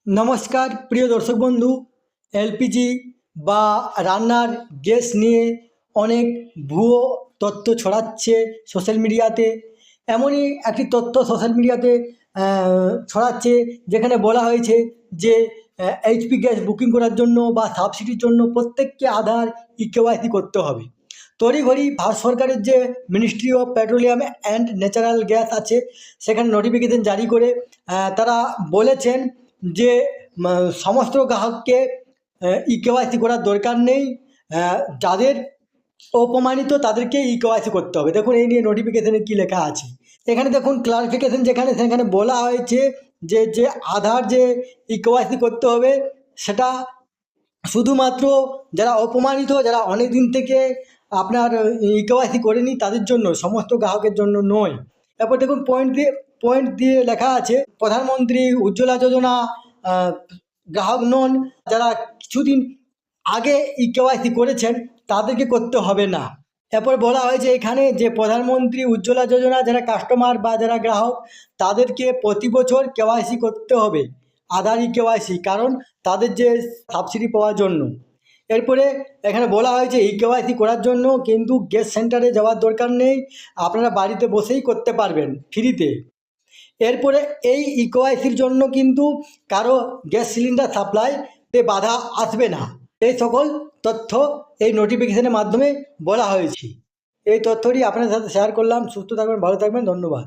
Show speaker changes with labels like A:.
A: নমস্কার প্রিয় দর্শক বন্ধু। এলপিজি বা রান্নার গ্যাস নিয়ে অনেক ভুয়ো তথ্য ছড়াচ্ছে সোশ্যাল মিডিয়াতে। এমনই একটি তথ্য সোশ্যাল মিডিয়াতে ছড়াচ্ছে, যেখানে বলা হয়েছে যে এইচপি গ্যাস বুকিং করার জন্য বা সাবসিডির জন্য প্রত্যেককে আধার ইকেওয়াইসি করতে হবে। তড়িঘড়ি ভারত সরকারের যে ministry of petroleum and natural gas আছে, সেখানে নোটিফিকেশন জারি করে তারা বলেছেন যে সমস্ত গ্রাহককে ইকেওয়াইসি করার দরকার নেই। যাদের অপমানিত তাদেরকে ইকেওয়াইসি করতে হবে। দেখুন এই নিয়ে নোটিফিকেশনে কী লেখা আছে। এখানে দেখুন ক্লারিফিকেশন, যেখানে সেখানে বলা হয়েছে যে যে আধার যে ইকেওয়াইসি করতে হবে, সেটা শুধুমাত্র যারা অপমানিত, যারা অনেক দিন থেকে আপনার ইকেওয়াইসি করেনি তাদের জন্য, সমস্ত গ্রাহকের জন্য নয়। তারপর দেখুন পয়েন্ট দিয়ে লেখা আছে, প্রধানমন্ত্রী উজ্জ্বলা যোজনা গ্রাহক নন, যারা কিছুদিন আগে ইকেওয়াইসি করেছেন তাদেরকে করতে হবে না। এরপর বলা হয়েছে এখানে যে প্রধানমন্ত্রী উজ্জ্বলা যোজনা যারা কাস্টমার বা যারা গ্রাহক, তাদেরকে প্রতি বছর কেওয়াইসি করতে হবে, আধার কেওয়াইসি, কারণ তাদের যে সাবসিডি পাওয়ার জন্য। এরপরে এখানে বলা হয়েছে কেওয়াইসি করার জন্য কিন্তু গ্যাস সেন্টারে যাওয়ার দরকার নেই, আপনারা বাড়িতে বসেই করতে পারবেন ফ্রিতে। এরপরে এই ইকেওয়াইসির জন্য কিন্তু কারো গ্যাস সিলিন্ডার সাপ্লাইতে বাধা আসবে না। এই সকল তথ্য এই নোটিফিকেশনের মাধ্যমে বলা হয়েছে। এই তথ্যটি আপনাদের সাথে শেয়ার করলাম। সুস্থ থাকবেন, ভালো থাকবেন, ধন্যবাদ।